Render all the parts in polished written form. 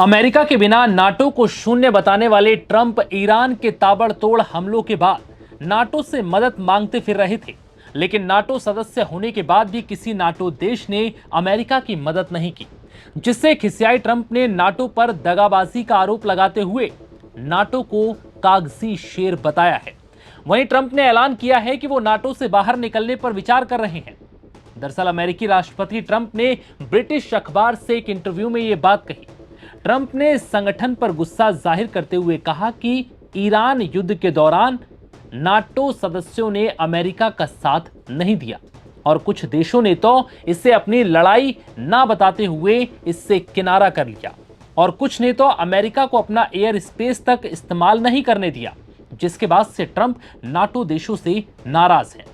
America के बिना NATO को शून्य बताने वाले ट्रंप ईरान के ताबड़तोड़ हमलों के बाद नाटो से मदद मांगते फिर रहे थे। लेकिन नाटो सदस्य होने के बाद भी किसी नाटो देश ने अमेरिका की मदद नहीं की, जिससे खिसियाए ट्रंप ने नाटो पर दगाबाजी का आरोप लगाते हुए नाटो को कागजी शेर बताया है। वहीं ट्रंप ने ऐलान किया है कि वो नाटो से बाहर निकलने पर विचार कर रहे हैं। दरअसल अमेरिकी राष्ट्रपति ट्रंप ने ब्रिटिश अखबार से एक इंटरव्यू में यह बात कही। ट्रंप ने संगठन पर गुस्सा जाहिर करते हुए कहा कि ईरान युद्ध के दौरान नाटो सदस्यों ने अमेरिका का साथ नहीं दिया और कुछ देशों ने तो इसे अपनी लड़ाई ना बताते हुए इससे किनारा कर लिया और कुछ ने तो अमेरिका को अपना एयर स्पेस तक इस्तेमाल नहीं करने दिया, जिसके बाद से ट्रंप नाटो देशों से नाराज हैं।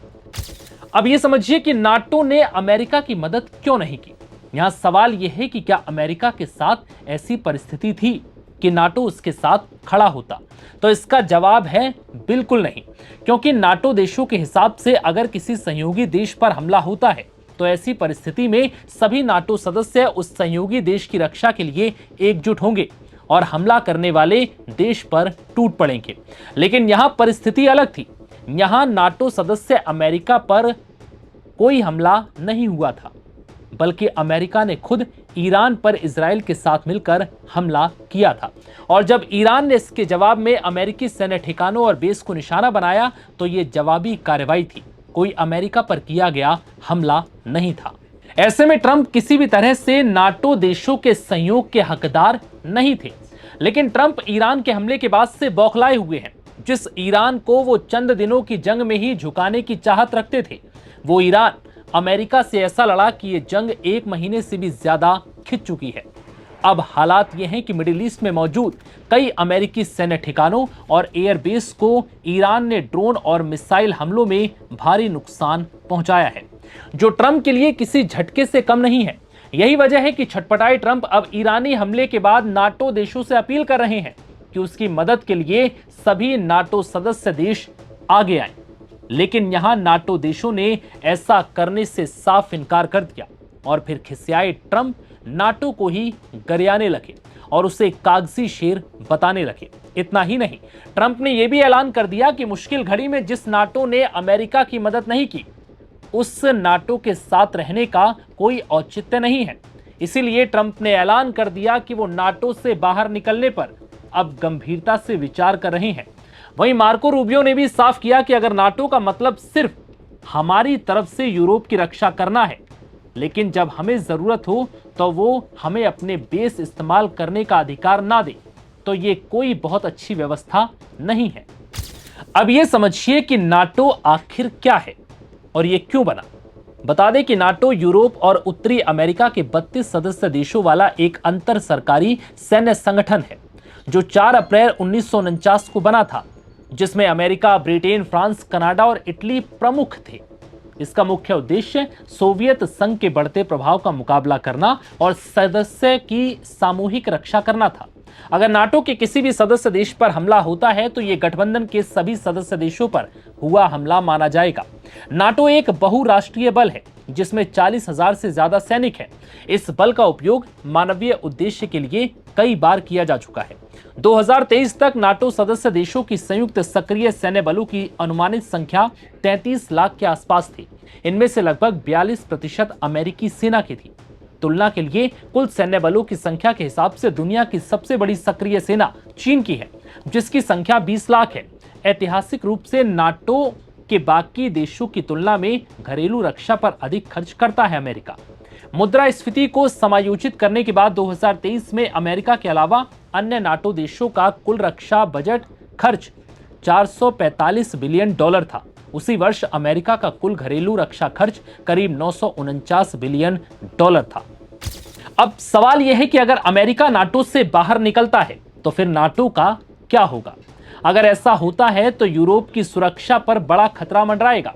अब यह समझिए कि नाटो ने अमेरिका की मदद क्यों नहीं की। यहां सवाल यह है कि क्या अमेरिका के साथ ऐसी परिस्थिति थी कि नाटो उसके साथ खड़ा होता? तो इसका जवाब है बिल्कुल नहीं, क्योंकि नाटो देशों के हिसाब से अगर किसी सहयोगी देश पर हमला होता है तो ऐसी परिस्थिति में सभी नाटो सदस्य उस सहयोगी देश की रक्षा के लिए एकजुट होंगे और हमला करने वाले देश पर टूट पड़ेंगे। लेकिन यहां परिस्थिति अलग थी। यहां नाटो सदस्य अमेरिका पर कोई हमला नहीं हुआ था, बल्कि अमेरिका ने खुद ईरान पर इजराइल के साथ मिलकर हमला किया था। और जब ईरान ने इसके जवाब में अमेरिकी सैन्य ठिकानों और बेस को निशाना बनाया तो यह जवाबी कार्रवाई थी, कोई अमेरिका पर किया गया हमला नहीं था। ऐसे में ट्रंप किसी भी तरह से नाटो देशों के सहयोग के हकदार नहीं थे। लेकिन ट्रंप ईरान के हमले के बाद से बौखलाए हुए हैं। जिस ईरान को वो चंद दिनों की जंग में ही झुकाने की चाहत रखते थे, वो ईरान अमेरिका से ऐसा लड़ा कि ये जंग 1 महीने से भी ज्यादा खिंच चुकी है। अब हालात ये हैं कि मिडिल ईस्ट में मौजूद कई अमेरिकी सैन्य ठिकानों और एयरबेस को ईरान ने ड्रोन और मिसाइल हमलों में भारी नुकसान पहुंचाया है, जो ट्रंप के लिए किसी झटके से कम नहीं है। यही वजह है कि छटपटाए ट्रंप अब ईरानी हमले के बाद नाटो देशों से अपील कर रहे हैं कि उसकी मदद के लिए सभी नाटो सदस्य देश आगे आए। लेकिन यहां नाटो देशों ने ऐसा करने से साफ इनकार कर दिया और फिर खिसियाए ट्रंप नाटो को ही गरियाने लगे और उसे कागजी शेर बताने लगे। इतना ही नहीं, ट्रंप ने यह भी ऐलान कर दिया कि मुश्किल घड़ी में जिस नाटो ने अमेरिका की मदद नहीं की, उस नाटो के साथ रहने का कोई औचित्य नहीं है। इसीलिए ट्रंप ने ऐलान कर दिया कि वो नाटो से बाहर निकलने पर अब गंभीरता से विचार कर रहे हैं। वहीं मार्को रूबियो ने भी साफ किया कि अगर नाटो का मतलब सिर्फ हमारी तरफ से यूरोप की रक्षा करना है, लेकिन जब हमें जरूरत हो तो वो हमें अपने बेस इस्तेमाल करने का अधिकार ना दे, तो ये कोई बहुत अच्छी व्यवस्था नहीं है। अब ये समझिए कि नाटो आखिर क्या है और ये क्यों बना। बता दें कि नाटो यूरोप और उत्तरी अमेरिका के 32 सदस्य देशों वाला एक अंतर सरकारी सैन्य संगठन है, जो 4 अप्रैल 1949 को बना था, जिसमें अमेरिका, ब्रिटेन, फ्रांस, कनाडा और इटली प्रमुख थे। इसका मुख्य उद्देश्य सोवियत संघ के बढ़ते प्रभाव का मुकाबला करना और सदस्य की सामूहिक रक्षा करना था। अगर नाटो के किसी भी सदस्य देश पर हमला होता है तो यह गठबंधन के सभी सदस्य देशों पर हुआ हमला माना जाएगा। नाटो एक बहुराष्ट्रीय बल है जिसमें 40,000 से ज्यादा सैनिक हैं। इस बल का उपयोग मानवीय उद्देश्य के लिए कई बार किया जा चुका है। 2023 तक नाटो सदस्य देशों की संयुक्त सक्रिय सैन्य बलों की अनुमानित संख्या 33 लाख के आसपास थी। इनमें से लगभग 42% अमेरिकी सेना की थी। तुलना के लिए कुल सैन्य बलों की संख्या के हिसाब से दुनिया की सबसे बड़ी सक्रिय सेना चीन की है, जिसकी संख्या 20 लाख है। ऐतिहासिक रूप से नाटो के बाकी देशों की तुलना में घरेलू रक्षा पर अधिक खर्च करता है अमेरिका। मुद्रास्फीति को समायोजित करने के बाद 2023 में अमेरिका के अलावा अन्य नाटो देशों का कुल रक्षा बजट खर्च $445 बिलियन था। उसी वर्ष अमेरिका का कुल घरेलू रक्षा खर्च करीब $949 बिलियन था। अब सवाल यह है कि अगर अमेरिका नाटो से बाहर निकलता है तो फिर नाटो का क्या होगा? अगर ऐसा होता है तो यूरोप की सुरक्षा पर बड़ा खतरा मंडराएगा,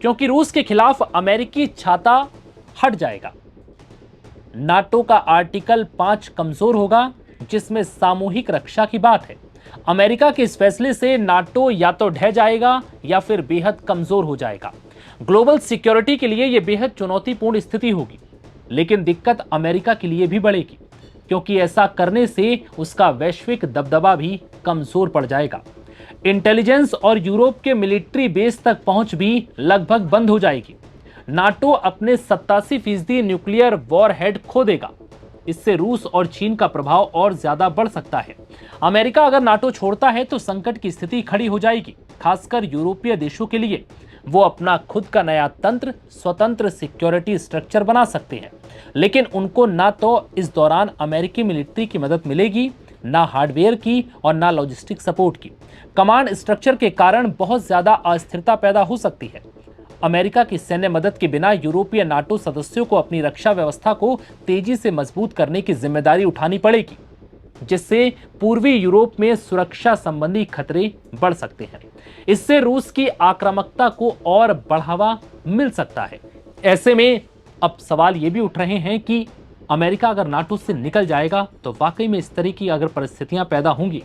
क्योंकि रूस के खिलाफ अमेरिकी छाता हट जाएगा। नाटो का आर्टिकल 5 कमजोर होगा, जिसमें सामूहिक रक्षा की बात है। अमेरिका के इस फैसले से नाटो या तो ढह जाएगा या फिर बेहद कमजोर हो जाएगा। ग्लोबल सिक्योरिटी के लिए यह बेहद चुनौतीपूर्ण स्थिति होगी, लेकिन दिक्कत अमेरिका के लिए भी बढ़ेगी, क्योंकि ऐसा करने से उसका वैश्विक दबदबा भी कमजोर पड़ जाएगा। इंटेलिजेंस और यूरोप के मिलिट्री बेस तक पहुंच भी लगभग बंद हो जाएगी। नाटो अपने 87% न्यूक्लियर वॉरहेड खो देगा। इससे रूस और चीन का प्रभाव और ज्यादा बढ़ सकता है। अमेरिका अगर नाटो छोड़ता है तो संकट की स्थिति खड़ी हो जाएगी, खासकर यूरोपीय देशों के लिए। वो अपना खुद का नया तंत्र, स्वतंत्र सिक्योरिटी स्ट्रक्चर बना सकते हैं, लेकिन उनको ना तो इस दौरान अमेरिकी मिलिट्री की मदद मिलेगी, ना हार्डवेयर की और ना लॉजिस्टिक सपोर्ट की। कमांड स्ट्रक्चर के कारण बहुत ज्यादा अस्थिरता पैदा हो सकती है। अमेरिका की सैन्य मदद के बिना यूरोपीय नाटो सदस्यों को अपनी रक्षा व्यवस्था को तेजी से मजबूत करने की जिम्मेदारी उठानी पड़ेगी, जिससे पूर्वी यूरोप में सुरक्षा संबंधी खतरे बढ़ सकते हैं। इससे रूस की आक्रामकता को और बढ़ावा मिल सकता है। ऐसे में अब सवाल ये भी उठ रहे हैं कि अमेरिका अगर नाटो से निकल जाएगा तो वाकई में इस तरह की अगर परिस्थितियां पैदा होंगी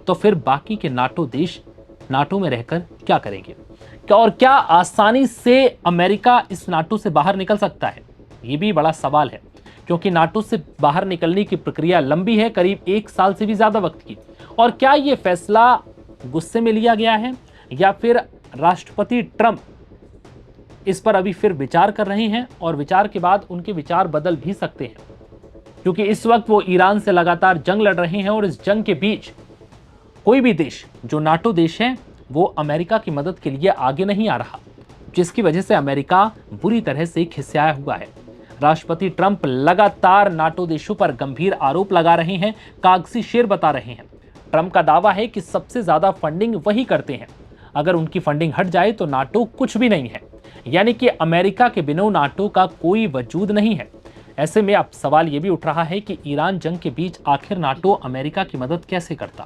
तो फिर बाकी के नाटो देश नाटो में रहकर क्या करेंगे, और क्या आसानी से अमेरिका इस नाटो से बाहर निकल सकता है? ये भी बड़ा सवाल है, क्योंकि नाटो से बाहर निकलने की प्रक्रिया लंबी है, करीब 1 साल से भी ज्यादा वक्त की। और क्या ये फैसला गुस्से में लिया गया है या फिर राष्ट्रपति ट्रंप इस पर अभी फिर विचार कर रहे हैं और विचार के बाद उनके विचार बदल भी सकते हैं, क्योंकि इस वक्त वो ईरान से लगातार जंग लड़ रहे हैं और इस जंग के बीच कोई भी देश जो नाटो देश है वो अमेरिका की मदद के लिए आगे नहीं आ रहा, जिसकी वजह से अमेरिका बुरी तरह से खिसियाया हुआ है। राष्ट्रपति ट्रंप लगातार नाटो देशों पर गंभीर आरोप लगा रहे हैं, कागजी शेर बता रहे हैं। ट्रंप का दावा है कि सबसे ज्यादा फंडिंग वही करते हैं, अगर उनकी फंडिंग हट जाए तो नाटो कुछ भी नहीं है, यानी कि अमेरिका के बिना नाटो का कोई वजूद नहीं है। ऐसे में अब सवाल यह भी उठ रहा है कि ईरान जंग के बीच आखिर नाटो अमेरिका की मदद कैसे करता।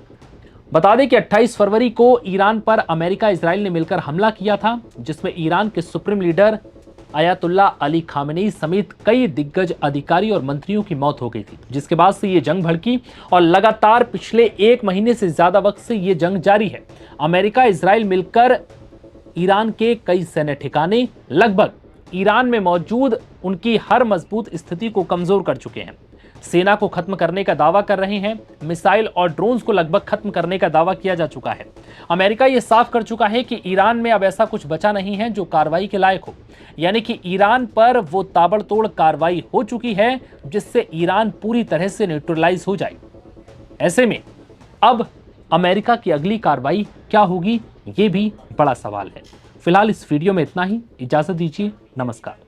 बता दें कि 28 फरवरी को ईरान पर अमेरिका इजराइल ने मिलकर हमला किया था, जिसमें ईरान के supreme leader Ayatollah Ali Khamenei समेत कई दिग्गज अधिकारी और मंत्रियों की मौत हो गई थी, जिसके बाद से ये जंग भड़की और लगातार पिछले 1 महीने से ज्यादा वक्त से ये जंग जारी है। अमेरिका इजराइल मिलकर ईरान के कई सैन्य ठिकाने, लगभग ईरान में मौजूद उनकी हर मजबूत स्थिति को कमजोर कर चुके हैं। सेना को खत्म करने का दावा कर रहे हैं। मिसाइल और ड्रोन्स को लगभग खत्म करने का दावा किया जा चुका है। अमेरिका यह साफ कर चुका है कि ईरान में अब ऐसा कुछ बचा नहीं है जो कार्रवाई के लायक हो, यानी कि ईरान पर वो ताबड़तोड़ कार्रवाई हो चुकी है जिससे ईरान पूरी तरह से न्यूट्रलाइज हो जाए। ऐसे में अब अमेरिका की अगली कार्रवाई क्या होगी, ये भी बड़ा सवाल है। फिलहाल इस वीडियो में इतना ही। इजाजत दीजिए, नमस्कार।